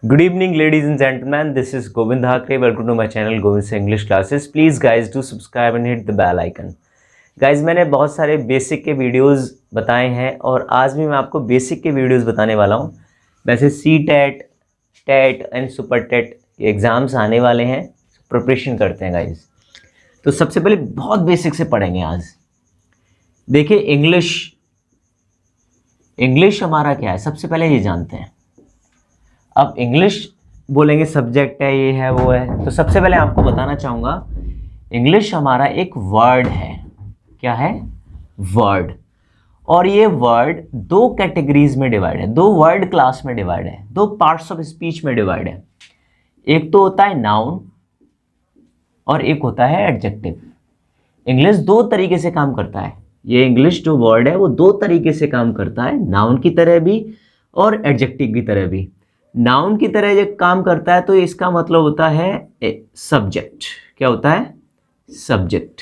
Good evening, ladies and gentlemen. This is Govind Dhakre. Welcome to my channel Govind's English Classes. Please, guys, do subscribe and hit the bell icon. Guys, मैंने बहुत सारे basic के videos बताए हैं और आज भी मैं आपको बेसिक के वीडियोस बताने वाला हूँ। वैसे CTET, TET and super TET exams आने वाले हैं, प्रिपरेशन करते हैं गाइज। तो सबसे पहले बहुत बेसिक से पढ़ेंगे आज। देखिए इंग्लिश हमारा क्या है, सबसे पहले ये जानते हैं। अब इंग्लिश बोलेंगे सब्जेक्ट है, ये है, वो है। तो सबसे पहले आपको बताना चाहूँगा, इंग्लिश हमारा एक वर्ड है। क्या है? वर्ड। और ये वर्ड दो कैटेगरीज में डिवाइड है, दो वर्ड क्लास में डिवाइड है, दो पार्ट्स ऑफ स्पीच में डिवाइड है। एक तो होता है नाउन और एक होता है एडजेक्टिव। इंग्लिश दो तरीके से काम करता है। ये इंग्लिश जो वर्ड है वो दो तरीके से काम करता है, नाउन की तरह भी और एडजेक्टिव की तरह भी। नाउन की तरह जब काम करता है तो इसका मतलब होता है सब्जेक्ट। क्या होता है? सब्जेक्ट।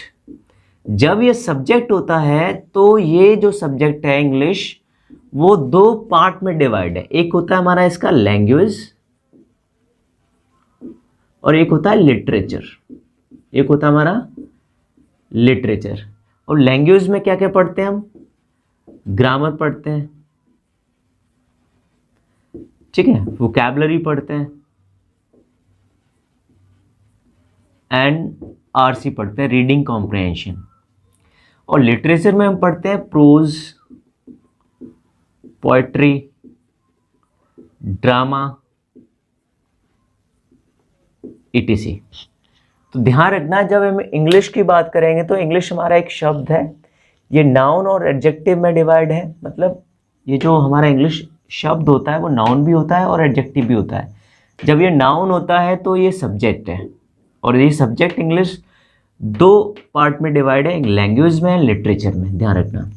जब ये सब्जेक्ट होता है तो ये जो सब्जेक्ट है इंग्लिश, वो दो पार्ट में डिवाइड है। एक होता है हमारा इसका लैंग्वेज और एक होता है लिटरेचर। एक होता है हमारा लिटरेचर। और लैंग्वेज में क्या क्या पढ़ते हैं हम? ग्रामर पढ़ते हैं, ठीक है, वोकैबुलरी पढ़ते हैं एंड आरसी पढ़ते हैं, रीडिंग कॉम्प्रिहेंशन। और लिटरेचर में हम पढ़ते हैं प्रोज, पोएट्री, ड्रामा, ईटीसी। तो ध्यान रखना, जब हम इंग्लिश की बात करेंगे तो इंग्लिश हमारा एक शब्द है, ये नाउन और एडजेक्टिव में डिवाइड है। मतलब ये जो हमारा इंग्लिश शब्द होता है वो नाउन भी होता है और एडजेक्टिव भी होता है। जब ये नाउन होता है तो ये सब्जेक्ट है, और ये सब्जेक्ट इंग्लिश दो पार्ट में डिवाइड है, लैंग्वेज में, लिटरेचर में, ध्यान रखना।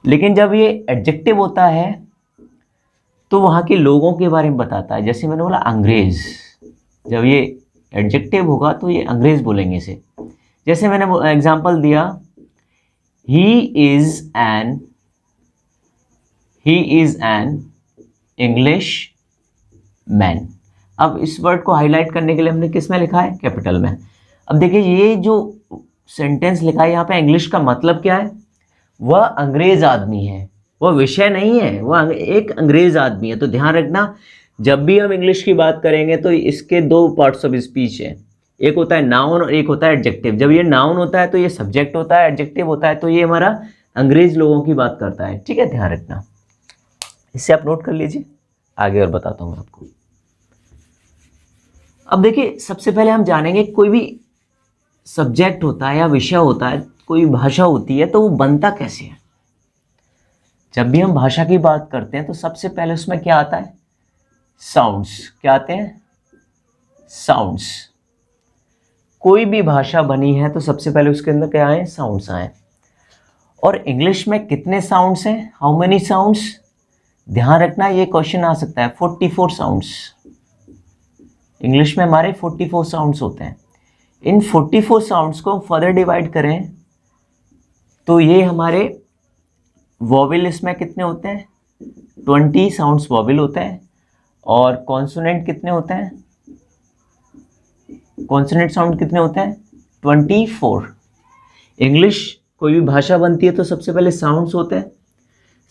लेकिन जब ये एडजेक्टिव होता है तो वहाँ के लोगों के बारे में बताता है। जैसे मैंने बोला अंग्रेज, जब ये एडजेक्टिव होगा तो ये अंग्रेज बोलेंगे इसे। जैसे मैंने एग्जांपल दिया, he is an English man. अब इस वर्ड को हाईलाइट करने के लिए हमने किस में लिखा है? कैपिटल में। अब देखिए ये जो सेंटेंस लिखा है यहाँ पे, इंग्लिश का मतलब क्या है? वह अंग्रेज आदमी है, वह विषय नहीं है, वह एक अंग्रेज आदमी है। तो ध्यान रखना, जब भी हम इंग्लिश की बात करेंगे तो इसके दो पार्ट्स ऑफ स्पीच है, एक होता है नाउन और एक होता है एडजेक्टिव। जब ये नाउन होता है तो ये सब्जेक्ट होता है, एडजेक्टिव होता है तो ये हमारा अंग्रेज लोगों की बात करता है, ठीक है, ध्यान रखना। इससे आप नोट कर लीजिए, आगे और बताता हूं मैं आपको। अब देखिए, सबसे पहले हम जानेंगे, कोई भी सब्जेक्ट होता है या विषय होता है, कोई भाषा होती है, तो वो बनता कैसे है। जब भी हम भाषा की बात करते हैं तो सबसे पहले उसमें क्या आता है? साउंड्स। क्या आते हैं? साउंड्स। कोई भी भाषा बनी है तो सबसे पहले उसके अंदर क्या आए? साउंड्स आए। और इंग्लिश में कितने साउंड्स हैं? How many sounds? ध्यान रखना, ये क्वेश्चन आ सकता है। 44 साउंड्स। इंग्लिश में हमारे 44 साउंड्स होते हैं। इन 44 साउंड्स को फर्दर डिवाइड करें तो ये हमारे वॉवेल, इसमें कितने होते हैं? 20 साउंड्स वॉवेल होते हैं। और कॉन्सोनेंट कितने होते हैं? कॉन्सोनेंट साउंड कितने होते हैं? 24। इंग्लिश कोई भी भाषा बनती है तो सबसे पहले साउंड्स होते हैं।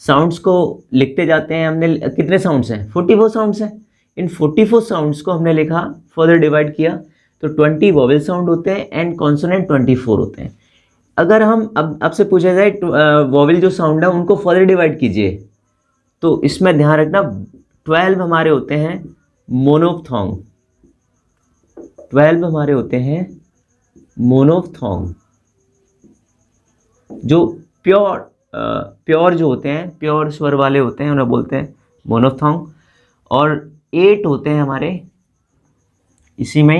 साउंड्स को लिखते जाते हैं हमने, कितने साउंड्स हैं? 44 साउंड्स हैं। इन 44 साउंड्स को हमने लिखा, फर्दर डिवाइड किया तो 20 वॉवेल साउंड होते हैं एंड कॉन्सोनेंट 24 होते हैं। अगर हम अब आपसे पूछा जाए वॉवेल जो साउंड है उनको फर्दर डिवाइड कीजिए, तो इसमें ध्यान रखना 12 हमारे होते हैं मोनोफ्थोंग। 12 हमारे होते हैं मोनोफ्थोंग, जो प्योर जो होते हैं, प्योर स्वर वाले होते हैं, उन्हें बोलते हैं मोनोफ्थोंग। और 8 होते हैं हमारे, इसी में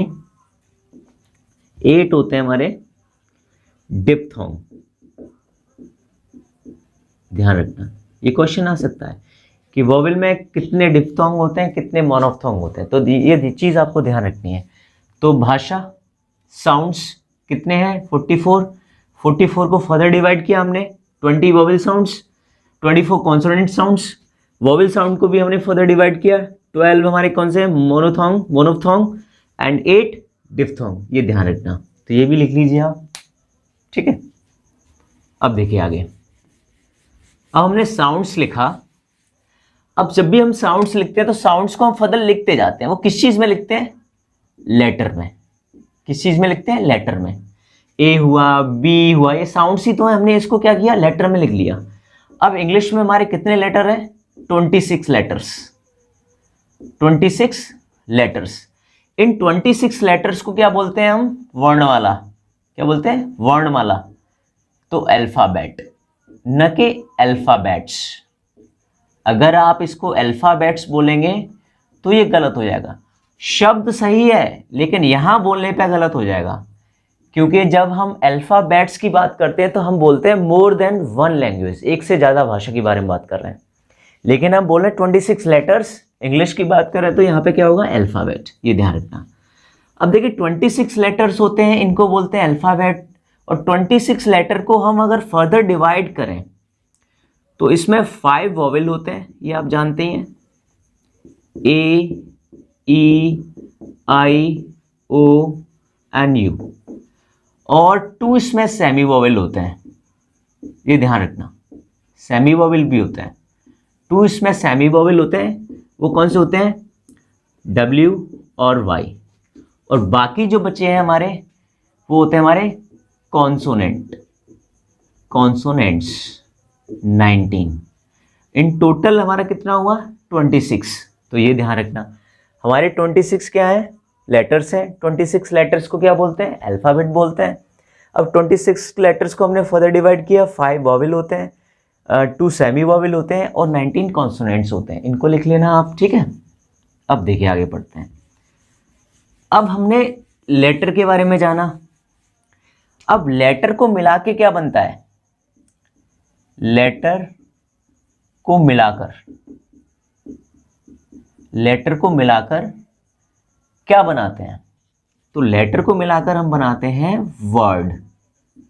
8 होते हैं हमारे डिप्थोंग। ध्यान रखना, ये क्वेश्चन आ सकता है कि वोवेल में कितने डिप्थोंग होते हैं, कितने मोनोफ्थोंग होते हैं। तो ये चीज़ आपको ध्यान रखनी है। तो भाषा, साउंड्स कितने हैं? 44। 44 को फर्दर डिवाइड किया हमने, 20 vowel sounds, 24 consonant sounds. Vowel sound को भी हमने फर्दर डिवाइड किया, 12 हमारे कौन से, मोनोफ्थोंग एंड 8 डिफ्थोंग, ये ध्यान रखना। तो ये भी लिख लीजिए आप, ठीक है। अब देखिए आगे, अब हमने साउंड्स लिखा। अब जब भी हम साउंड्स लिखते हैं तो साउंड्स को हम फर्दर लिखते जाते हैं। वो किस चीज में लिखते हैं? लेटर में। किस चीज में लिखते हैं? लेटर में। ए हुआ, बी हुआ, ये साउंड्स ही तो है, हमने इसको क्या किया? लेटर में लिख लिया। अब इंग्लिश में हमारे कितने लेटर है? 26 लेटर्स। 26 लेटर्स। इन 26 लेटर्स को क्या बोलते हैं हम? वर्णमाला। क्या बोलते हैं? वर्णमाला। तो अल्फाबेट, न कि अल्फाबेट्स। अगर आप इसको अल्फाबेट्स बोलेंगे तो ये गलत हो जाएगा। शब्द सही है लेकिन यहां बोलने पे गलत हो जाएगा, क्योंकि जब हम अल्फाबेट्स की बात करते हैं तो हम बोलते हैं मोर देन वन लैंग्वेज, एक से ज्यादा भाषा के बारे में बात कर रहे हैं। लेकिन हम बोल रहे हैं 26 लेटर्स, इंग्लिश की बात कर रहे हैं तो यहाँ पे क्या होगा? अल्फाबेट। ये ध्यान रखना। अब देखिए 26 लेटर्स होते हैं, इनको बोलते हैं अल्फाबेट। और 26 लेटर को हम अगर फर्दर डिवाइड करें तो इसमें 5 वॉवेल होते हैं, ये आप जानते ही हैं। ए, ई, आई, ओ एंड यू। और 2 इसमें सेमी वॉवेल होते हैं, ये ध्यान रखना। सेमी वॉवेल भी होता है, 2 इसमें सेमी वॉवेल होते हैं। वो कौन से होते हैं? W और Y। और बाकी जो बचे हैं हमारे, वो होते हैं हमारे कॉन्सोनेंट, कॉन्सोनेंट्स 19। इन टोटल हमारा कितना हुआ? 26। तो ये ध्यान रखना, हमारे 26 क्या है? लेटर्स हैं। 26 लेटर्स को क्या बोलते हैं? अल्फाबेट बोलते हैं। अब 26 लेटर्स को हमने फर्दर डिवाइड किया, 5 वॉवेल होते हैं, 2 सेमी वॉवेल होते हैं और 19 कॉन्सोनेंट्स होते हैं। इनको लिख लेना आप, ठीक है। अब देखिए आगे पढ़ते हैं। अब हमने लेटर के बारे में जाना। अब लेटर को मिला के क्या बनता है? लेटर को मिलाकर, लेटर को मिलाकर क्या बनाते हैं? तो लेटर को मिलाकर हम बनाते हैं वर्ड।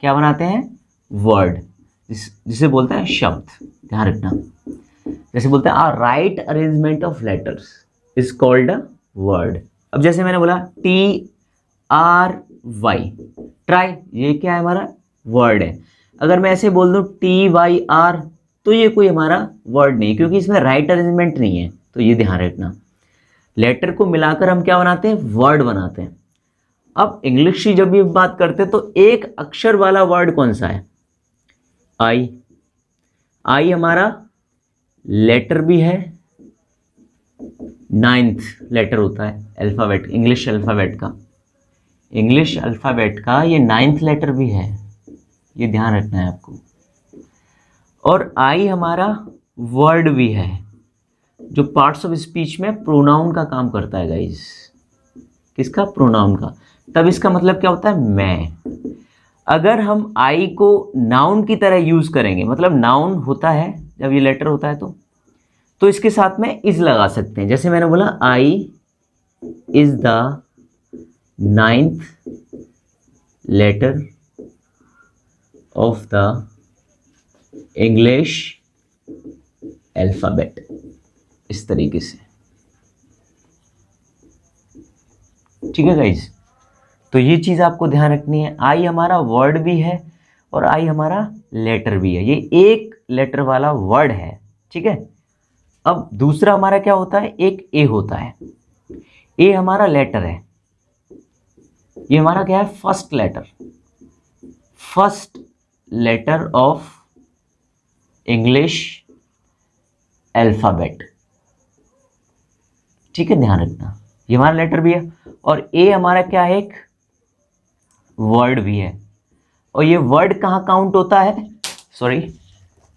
क्या बनाते हैं? वर्ड, जिसे बोलते हैं शब्द। ध्यान रखना, जैसे बोलते हैं a right arrangement of letters is called a word. अब जैसे मैंने बोला TRY, ट्राई, ये क्या है? हमारा वर्ड है। अगर मैं ऐसे बोल दूं TYR तो ये कोई हमारा वर्ड नहीं, क्योंकि इसमें राइट अरेंजमेंट नहीं है। तो ये ध्यान रखना, लेटर को मिलाकर हम क्या बनाते हैं? वर्ड बनाते हैं। अब इंग्लिश की जब भी बात करते हैं तो एक अक्षर वाला वर्ड कौन सा है? आई। आई हमारा लेटर भी है, 9th लेटर होता है अल्फाबेट, इंग्लिश अल्फाबेट का। इंग्लिश अल्फाबेट का ये 9th लेटर भी है, ये ध्यान रखना है आपको। और आई हमारा वर्ड भी है, जो पार्ट्स ऑफ स्पीच में प्रोनाउन का काम करता है गाइस। किसका? प्रोनाउन का। तब इसका मतलब क्या होता है? मैं। अगर हम आई को नाउन की तरह यूज करेंगे, मतलब नाउन होता है जब ये लेटर होता है तो इसके साथ में इज लगा सकते हैं। जैसे मैंने बोला I is the 9th letter of the English alphabet, इस तरीके से। ठीक है गाइज, तो ये चीज आपको ध्यान रखनी है। आई हमारा वर्ड भी है और आई हमारा लेटर भी है, ये एक लेटर वाला वर्ड है। ठीक है, अब दूसरा हमारा क्या होता है? एक ए होता है। ए हमारा लेटर है, ये हमारा क्या है? First letter, first letter of English alphabet. ठीक है, ध्यान रखना, ये हमारा लेटर भी है। और ए हमारा क्या है? एक वर्ड भी है। और ये वर्ड कहाँ काउंट होता है? सॉरी,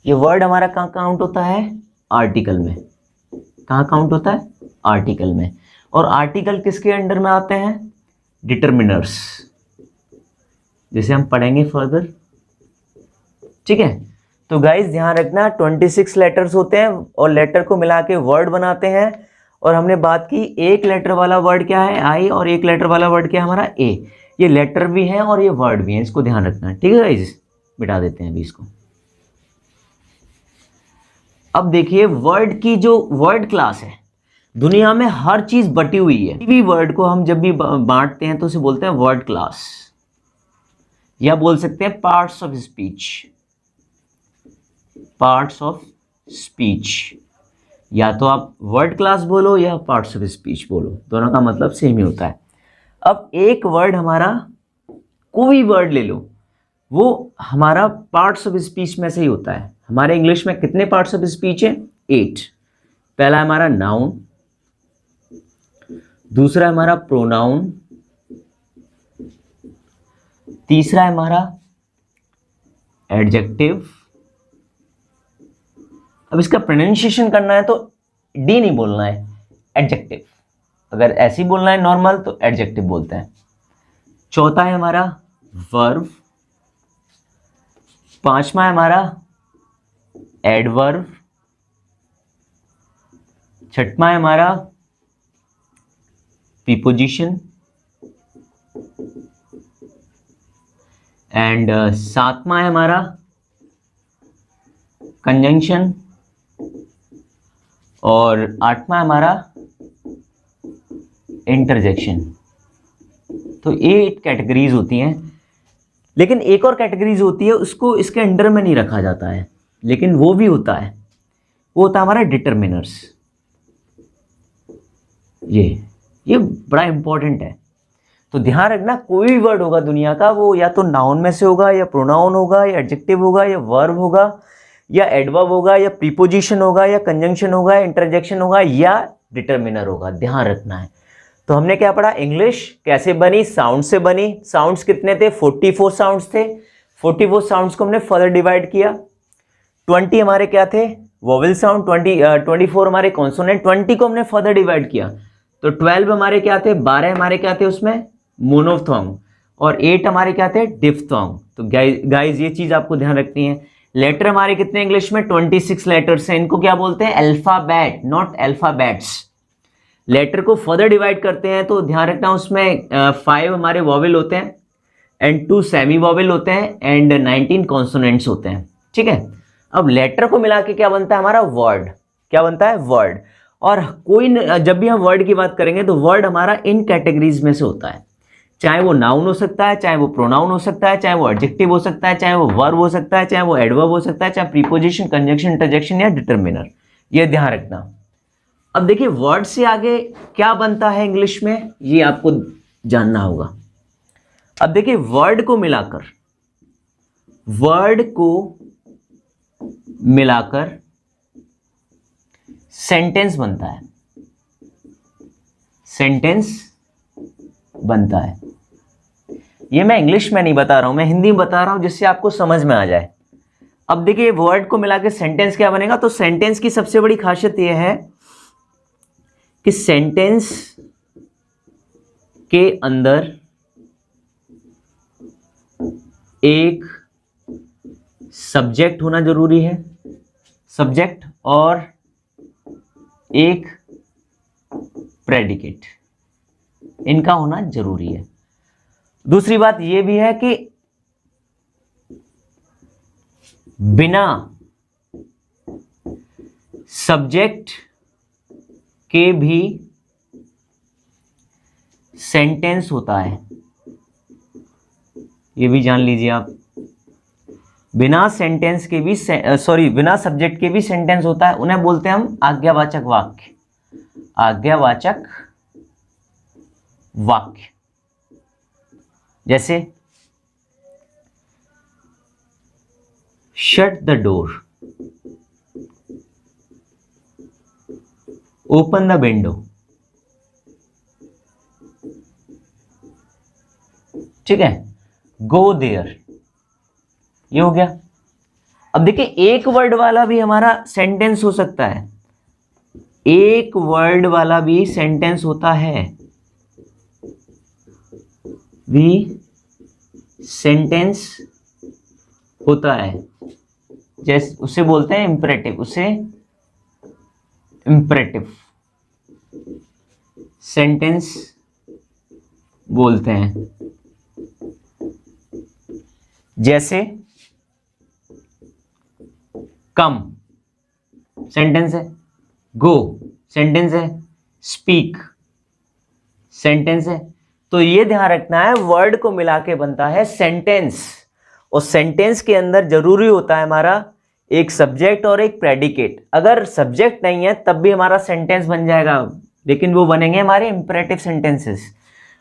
ये वर्ड हमारा कहाँ काउंट होता है? आर्टिकल में। कहाँ काउंट होता है? आर्टिकल में। और आर्टिकल किसके अंडर में आते हैं? डिटरमिनर्स, जिसे हम पढ़ेंगे फर्दर। ठीक है, तो गाइस ध्यान रखना, 26 लेटर्स होते हैं और लेटर को मिला के वर्ड बनाते हैं। और हमने बात की एक लेटर वाला वर्ड क्या है? आई, और एक लेटर वाला वर्ड क्या है? हमारा ए। ये लेटर भी है और ये वर्ड भी है, इसको ध्यान रखना है। ठीक है गाइस, मिटा देते हैं अभी इसको। अब देखिए वर्ड की जो वर्ड क्लास है, दुनिया में हर चीज बटी हुई है। किसी भी वर्ड को हम जब भी बांटते हैं तो उसे बोलते हैं वर्ड क्लास, या बोल सकते हैं parts of speech. Parts of speech, या तो आप वर्ड क्लास बोलो या पार्ट्स ऑफ स्पीच बोलो, दोनों का मतलब सेम ही होता है। अब एक वर्ड हमारा, कोई वर्ड ले लो, वो हमारा पार्ट्स ऑफ स्पीच में से ही होता है। हमारे इंग्लिश में कितने पार्ट्स ऑफ स्पीच है? 8। पहला हमारा नाउन, दूसरा हमारा प्रोनाउन, तीसरा है हमारा एडजेक्टिव। अब इसका प्रोनाउंसिएशन करना है तो डी नहीं बोलना है, एडजेक्टिव। अगर ऐसे ही बोलना है नॉर्मल तो एडजेक्टिव बोलते हैं। चौथा है हमारा वर्ब, पांचवा है हमारा एडवर्ब, छठवां है हमारा प्रीपोजिशन, एंड सातवां है हमारा कंजंक्शन, और आठवां है हमारा इंटरजेक्शन। तो ये 8 कैटेगरीज होती हैं। लेकिन एक और कैटेगरीज होती है, उसको इसके अंडर में नहीं रखा जाता है, लेकिन वो भी होता है, वो होता है हमारा डिटरमिनर्स। ये बड़ा इंपॉर्टेंट है। तो ध्यान रखना, कोई भी वर्ड होगा दुनिया का, वो या तो नाउन में से होगा, या प्रोनाउन होगा, या एडजेक्टिव होगा, या वर्ब होगा, या एडवर्ब होगा, या प्रीपोजिशन होगा, या कंजंक्शन होगा, या इंटरजेक्शन होगा, या डिटरमिनर होगा। ध्यान रखना है। तो हमने क्या पढ़ा? इंग्लिश कैसे बनी? साउंड से बनी। साउंड्स कितने थे? 44 साउंड्स थे। 44 साउंड्स को हमने फर्दर डिवाइड किया। 20 हमारे क्या थे? Vowel sound. 24 हमारे कॉन्सोनेंट। 20 को हमने फर्दर डिवाइड किया तो 12 हमारे क्या थे? 12 हमारे क्या थे उसमें? मोनोफ्थोंग। और 8 हमारे क्या थे? डिफ्थोंग। तो गाइज ये चीज आपको ध्यान रखनी है। लेटर हमारे कितने इंग्लिश में? 26 लेटर्स हैं। इनको क्या बोलते हैं? Alphabet, not alphabets. लेटर को फर्दर डिवाइड करते हैं तो ध्यान रखना, उसमें 5 हमारे वॉवेल होते हैं, एंड 2 सेमी वॉवेल होते हैं, एंड 19 कॉन्सोनेंट्स होते हैं। ठीक है। अब लेटर को मिला के क्या बनता है हमारा? वर्ड। क्या बनता है? वर्ड। और जब भी हम वर्ड की बात करेंगे तो वर्ड हमारा इन कैटेगरीज में से होता है। चाहे वो नाउन हो सकता है, चाहे वो प्रोनाउन हो सकता है, चाहे वो एडजेक्टिव हो सकता है, चाहे वो वर्ब हो सकता है, चाहे वो एडवर्ब हो सकता है, चाहे प्रीपोजिशन, कंजंक्शन, इंटरजेक्शन या डिटरमिनर। ये ध्यान रखना। अब देखिए, वर्ड से आगे क्या बनता है इंग्लिश में, ये आपको जानना होगा। अब देखिए, वर्ड को मिलाकर सेंटेंस बनता है। सेंटेंस बनता है। ये मैं इंग्लिश में नहीं बता रहा हूं, मैं हिंदी में बता रहा हूं, जिससे आपको समझ में आ जाए। अब देखिए, वर्ड को मिलाकर सेंटेंस क्या बनेगा? तो सेंटेंस की सबसे बड़ी खासियत यह है कि सेंटेंस के अंदर एक सब्जेक्ट होना जरूरी है, सब्जेक्ट, और एक प्रेडिकेट, इनका होना जरूरी है। दूसरी बात यह भी है कि बिना सब्जेक्ट के भी सेंटेंस होता है, ये भी जान लीजिए आप। बिना सेंटेंस के भी बिना सब्जेक्ट के भी सेंटेंस होता है, उन्हें बोलते हैं हम आज्ञावाचक वाक्य। आज्ञावाचक वाक्य। जैसे shut the door, open the window. ठीक है। गो देयर, ये हो गया। अब देखिए, एक वर्ड वाला भी हमारा सेंटेंस हो सकता है। एक वर्ड वाला भी सेंटेंस होता है, भी सेंटेंस होता है। जैसे उसे बोलते हैं इंपरेटिव, उसे इंपरेटिव सेंटेंस बोलते हैं। जैसे कम सेंटेंस है, गो सेंटेंस है, स्पीक सेंटेंस है। तो ये ध्यान रखना है, वर्ड को मिला के बनता है सेंटेंस, और सेंटेंस के अंदर जरूरी होता है हमारा एक सब्जेक्ट और एक प्रेडिकेट। अगर सब्जेक्ट नहीं है तब भी हमारा सेंटेंस बन जाएगा, लेकिन वो बनेंगे हमारे इंपरेटिव सेंटेंसेस,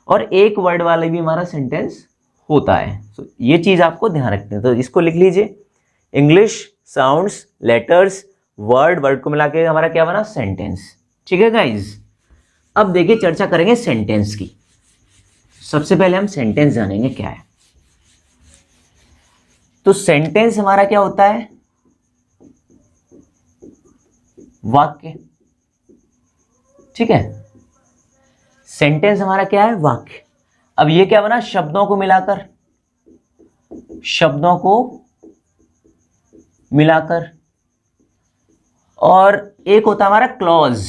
और एक वर्ड वाले भी हमारा सेंटेंस होता है। तो ये चीज़ आपको ध्यान रखनी है। तो इसको लिख लीजिए, English sounds, letters, word, word को मिला के हमारा क्या बना, सेंटेंस। ठीक है गाइज, अब देखिए चर्चा करेंगे सेंटेंस की। सबसे पहले हम सेंटेंस जानेंगे क्या है। तो सेंटेंस हमारा क्या होता है, वाक्य। ठीक है, सेंटेंस हमारा क्या है, वाक्य। अब ये क्या बना, शब्दों को मिलाकर, शब्दों को मिलाकर, और एक होता है हमारा क्लॉज,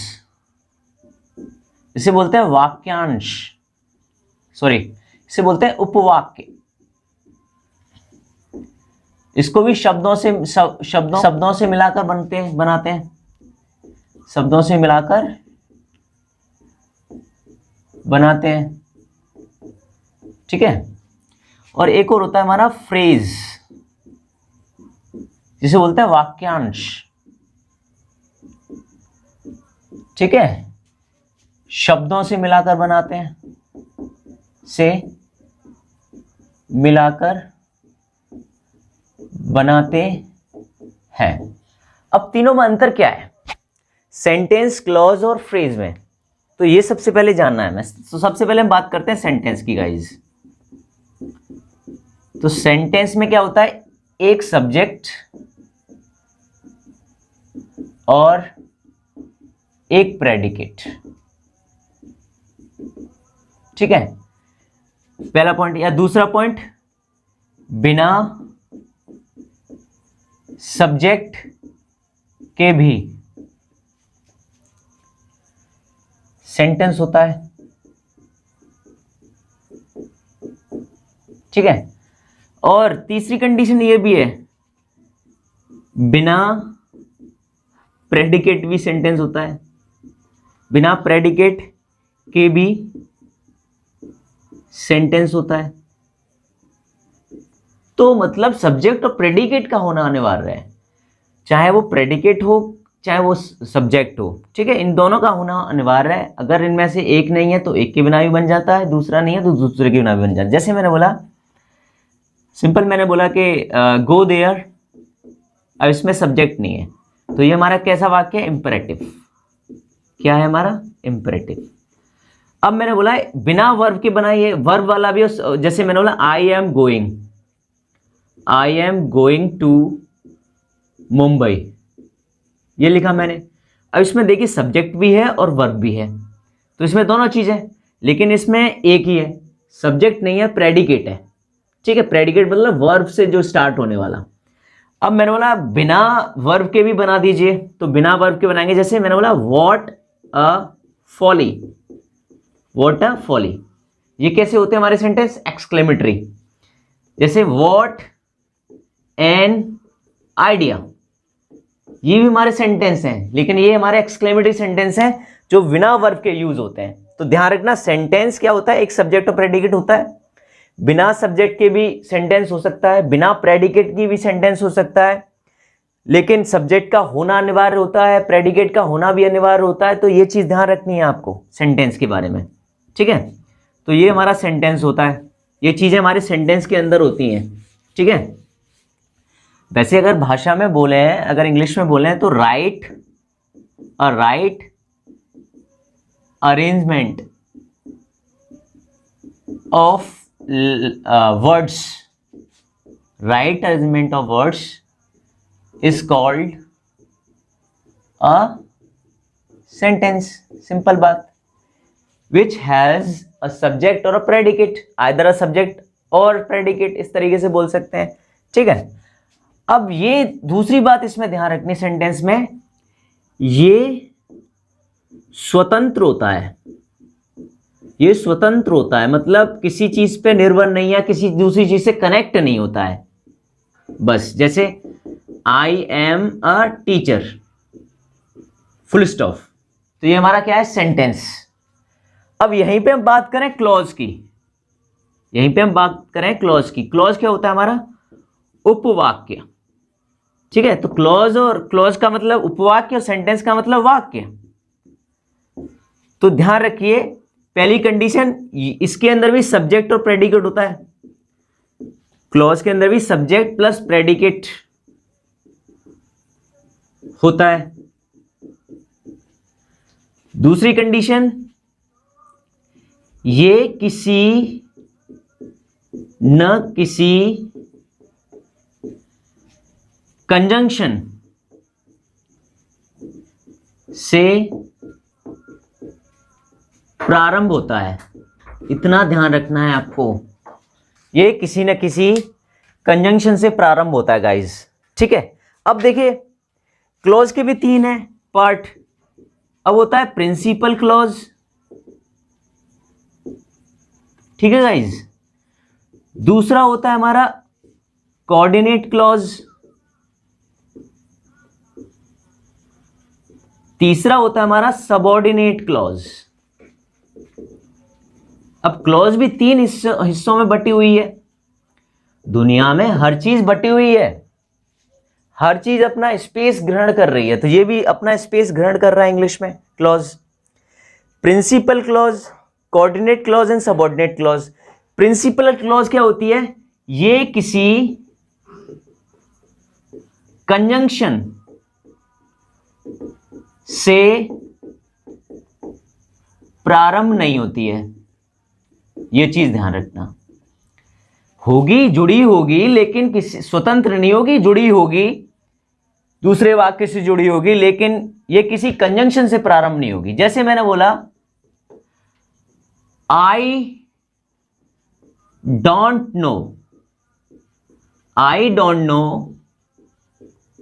इसे बोलते हैं वाक्यांश, सॉरी इसे बोलते हैं उपवाक्य। इसको भी शब्दों से मिलाकर बनाते हैं, शब्दों से मिलाकर बनाते हैं। ठीक है, और एक और होता है हमारा फ्रेज, जिसे बोलते हैं वाक्यांश। ठीक है, शब्दों से मिलाकर बनाते हैं, से मिलाकर बनाते हैं। अब तीनों में अंतर क्या है, सेंटेंस, क्लॉज और फ्रेज में, तो ये सबसे पहले जानना है। तो सबसे पहले हम बात करते हैं सेंटेंस की गाइज। तो सेंटेंस में क्या होता है, एक सब्जेक्ट और एक प्रेडिकेट। ठीक है, पहला पॉइंट। या दूसरा पॉइंट, बिना सब्जेक्ट के भी सेंटेंस होता है। ठीक है, और तीसरी कंडीशन ये भी है, बिना प्रेडिकेट भी सेंटेंस होता है, बिना प्रेडिकेट के भी सेंटेंस होता है। तो मतलब सब्जेक्ट और प्रेडिकेट का होना अनिवार्य है, चाहे वो प्रेडिकेट हो चाहे वो सब्जेक्ट हो। ठीक है, इन दोनों का होना अनिवार्य है। अगर इनमें से एक नहीं है तो एक के बिना भी बन जाता है, दूसरा नहीं है तो दूसरे के बिना भी बन जाता है। जैसे मैंने बोला, सिंपल मैंने बोला कि गो देयर, अब इसमें सब्जेक्ट नहीं है, तो ये हमारा कैसा वाक्य है, इंपरेटिव। क्या है हमारा, इंपरेटिव। अब मैंने बोला बिना वर्ब के बना, ये वर्ब वाला भी, जैसे मैंने बोला I am going to Mumbai, ये लिखा मैंने। अब इसमें देखिए सब्जेक्ट भी है और वर्ब भी है, तो इसमें दोनों चीजें, लेकिन इसमें एक ही है, सब्जेक्ट नहीं है, प्रेडिकेट है। ठीक है, प्रेडिकेट मतलब वर्ब से जो स्टार्ट होने वाला। अब मैंने बोला बिना वर्ब के भी बना दीजिए, तो बिना वर्ब के बनाएंगे। जैसे मैंने बोला what a folly, what a folly, ये कैसे होते हैं हमारे सेंटेंस, एक्सक्लेमेटरी। जैसे व्हाट एन आइडिया, ये भी हमारे सेंटेंस हैं, लेकिन ये हमारे एक्सक्लेमेटरी सेंटेंस हैं जो बिना वर्ब के यूज होते हैं। तो ध्यान रखना, सेंटेंस क्या होता है, एक सब्जेक्ट और प्रेडिकेट होता है। बिना सब्जेक्ट के भी सेंटेंस हो सकता है, बिना प्रेडिकेट की भी सेंटेंस हो सकता है, लेकिन सब्जेक्ट का होना अनिवार्य होता है, प्रेडिकेट का होना भी अनिवार्य होता है। तो ये चीज ध्यान रखनी है आपको सेंटेंस के बारे में। ठीक है, तो ये हमारा सेंटेंस होता है, ये चीजें हमारे सेंटेंस के अंदर होती हैं। ठीक है, वैसे अगर भाषा में बोले हैं, अगर इंग्लिश में बोले हैं, तो right arrangement of words, right arrangement of words is called a sentence. Simple बात, विच हैज अ सब्जेक्ट और अ प्रेडिकेट, आइदर अ सब्जेक्ट और प्रेडिकेट, इस तरीके से बोल सकते हैं। ठीक है, अब ये दूसरी बात इसमें ध्यान रखनी, सेंटेंस में ये स्वतंत्र होता है, ये स्वतंत्र होता है, मतलब किसी चीज पे निर्भर नहीं है, किसी दूसरी चीज से कनेक्ट नहीं होता है। बस जैसे I am a teacher, full stop, तो ये हमारा क्या है, सेंटेंस। अब यहीं पे हम बात करें क्लॉज की, यहीं पे हम बात करें क्लॉज की। क्लॉज क्या होता है हमारा, उपवाक्य। ठीक है, तो क्लॉज और क्लॉज का मतलब उपवाक्य और सेंटेंस का मतलब वाक्य। तो ध्यान रखिए, पहली कंडीशन, इसके अंदर भी सब्जेक्ट और प्रेडिकेट होता है। क्लॉज के अंदर भी सब्जेक्ट प्लस प्रेडिकेट होता है। दूसरी कंडीशन, ये किसी न किसी कंजंक्शन से प्रारंभ होता है। इतना ध्यान रखना है आपको, ये किसी न किसी कंजंक्शन से प्रारंभ होता है गाइस। ठीक है, अब देखिए क्लॉज के भी 3 है पार्ट। अब होता है प्रिंसिपल क्लॉज, ठीक है गाइस। दूसरा होता है हमारा कोऑर्डिनेट क्लॉज, तीसरा होता है हमारा सबऑर्डिनेट क्लॉज। अब क्लॉज भी 3 हिस्सों में बटी हुई है। दुनिया में हर चीज बटी हुई है, हर चीज अपना स्पेस ग्रहण कर रही है, तो ये भी अपना स्पेस ग्रहण कर रहा है इंग्लिश में clause. Principal clause, coordinate clause and subordinate clause. Principal clause क्या होती है, ये किसी कंजंक्शन से प्रारंभ नहीं होती है। ये चीज ध्यान रखना, होगी जुड़ी होगी लेकिन किसी स्वतंत्र नहीं होगी, जुड़ी होगी, दूसरे वाक्य से जुड़ी होगी, लेकिन ये किसी कंजंक्शन से प्रारंभ नहीं होगी। जैसे मैंने बोला I don't know, I don't know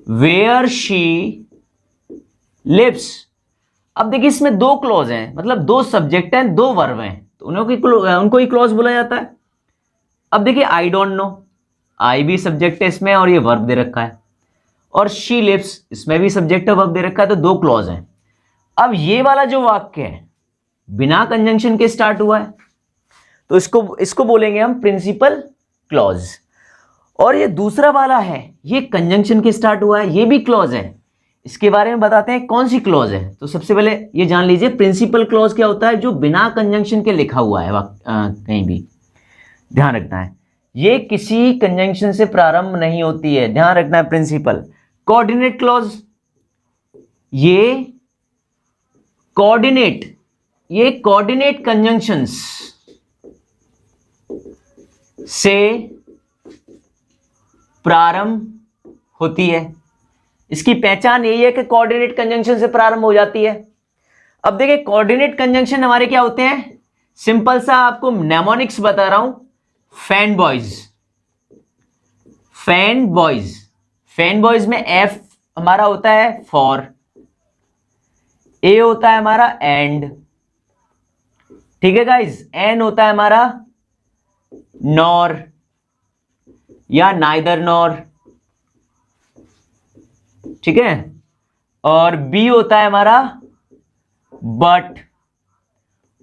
where she lives. अब देखिए इसमें 2 क्लॉज हैं, मतलब 2 सब्जेक्ट हैं, 2 वर्ब हैं, तो उनको ही क्लॉज बोला जाता है। अब देखिए आई डोंट नो, आई भी सब्जेक्ट है इसमें और ये वर्ब दे रखा है, और शी लिव्स इसमें भी सब्जेक्ट है वर्ब दे रखा है, तो 2 क्लॉज हैं। अब ये वाला जो वाक्य है बिना कंजंक्शन के स्टार्ट हुआ है, तो इसको बोलेंगे हम प्रिंसिपल क्लॉज। और ये दूसरा वाला है, ये कंजंक्शन के स्टार्ट हुआ है, ये भी क्लॉज है। इसके बारे में बताते हैं कौन सी क्लॉज है। तो सबसे पहले ये जान लीजिए, प्रिंसिपल क्लॉज क्या होता है, जो बिना कंजंक्शन के लिखा हुआ है कहीं भी, ध्यान रखना है। ये किसी कंजंक्शन से प्रारंभ नहीं होती है, ध्यान रखना है प्रिंसिपल। कोऑर्डिनेट क्लॉज, ये कोऑर्डिनेट कंजंक्शंस से प्रारंभ होती है। इसकी पहचान यही है कि कोऑर्डिनेट कंजंक्शन से प्रारंभ हो जाती है। अब देखिए कोऑर्डिनेट कंजंक्शन हमारे क्या होते हैं, सिंपल सा आपको नेमोनिक्स बता रहा हूं। Fan boys, fan boys, fan boys में एफ हमारा होता है फॉर, ए होता है हमारा एंड, ठीक है गाइज, एन होता है हमारा नॉर या नाइदर नॉर, ठीक है, और बी होता है हमारा बट,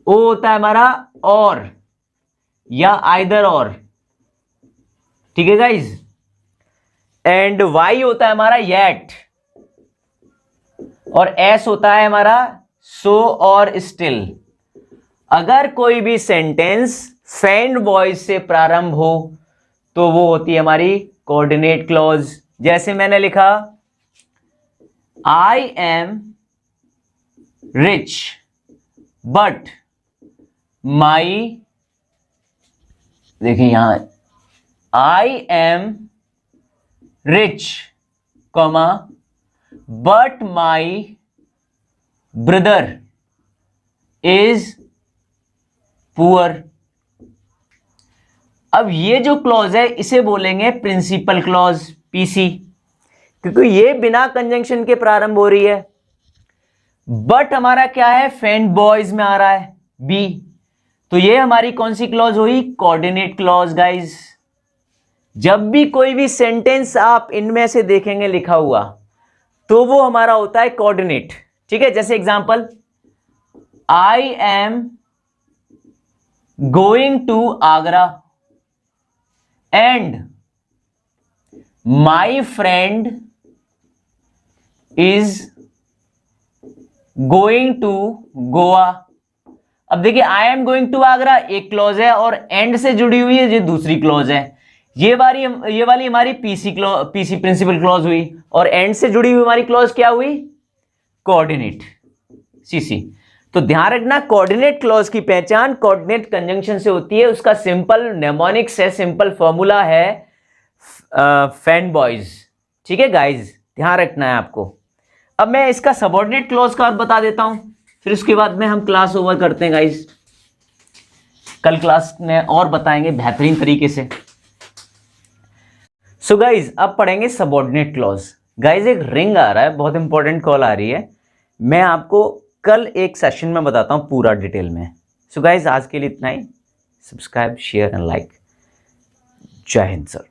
ओ होता है हमारा और या आइदर और, ठीक है गाइज, एंड वाई होता है हमारा येट, और एस होता है हमारा सो और स्टिल। अगर कोई भी सेंटेंस फैन बॉयज से प्रारंभ हो तो वो होती है हमारी कोऑर्डिनेट क्लॉज। जैसे मैंने लिखा I am rich but my, देखिए यहां I am rich comma but my brother is poor. अब ये जो क्लॉज है इसे बोलेंगे प्रिंसिपल क्लॉज, पीसी, क्योंकि ये बिना कंजंक्शन के प्रारंभ हो रही है। बट हमारा क्या है, फैन बॉयज में आ रहा है बी, तो ये हमारी कौन सी क्लॉज हुई, कोऑर्डिनेट क्लॉज गाइज। जब भी कोई भी सेंटेंस आप इनमें से देखेंगे लिखा हुआ तो वो हमारा होता है कोऑर्डिनेट, ठीक है। जैसे example I am going to Agra and my friend is going to Goa. अब देखिए I am going to Agra एक क्लॉज है और एंड से जुड़ी हुई है, ये दूसरी क्लॉज है। ये वाली हमारी पीसी प्रिंसिपल क्लॉज हुई और एंड से जुड़ी हुई हमारी क्लॉज क्या हुई? Coordinate, CC. तो ध्यान रखना, कोऑर्डिनेट क्लॉज की पहचान कोऑर्डिनेट कंजंक्शन से होती है। उसका सिंपल नेमोनिक्स है, सिंपल फॉर्मूला है फैन बॉयज। ठीक है गाइज, ध्यान रखना है आपको। अब मैं इसका सबऑर्डिनेट क्लॉज का बता देता हूं, फिर उसके बाद में हम क्लास ओवर करते हैं गाइज। कल क्लास में और बताएंगे बेहतरीन तरीके से। सो गाइज अब पढ़ेंगे सबऑर्डिनेट क्लॉज। गाइज एक रिंग आ रहा है, बहुत इंपॉर्टेंट कॉल आ रही है, मैं आपको कल एक सेशन में बताता हूं पूरा डिटेल में। सो गाइज आज के लिए इतना ही। Subscribe, share and like. जय हिंद सर।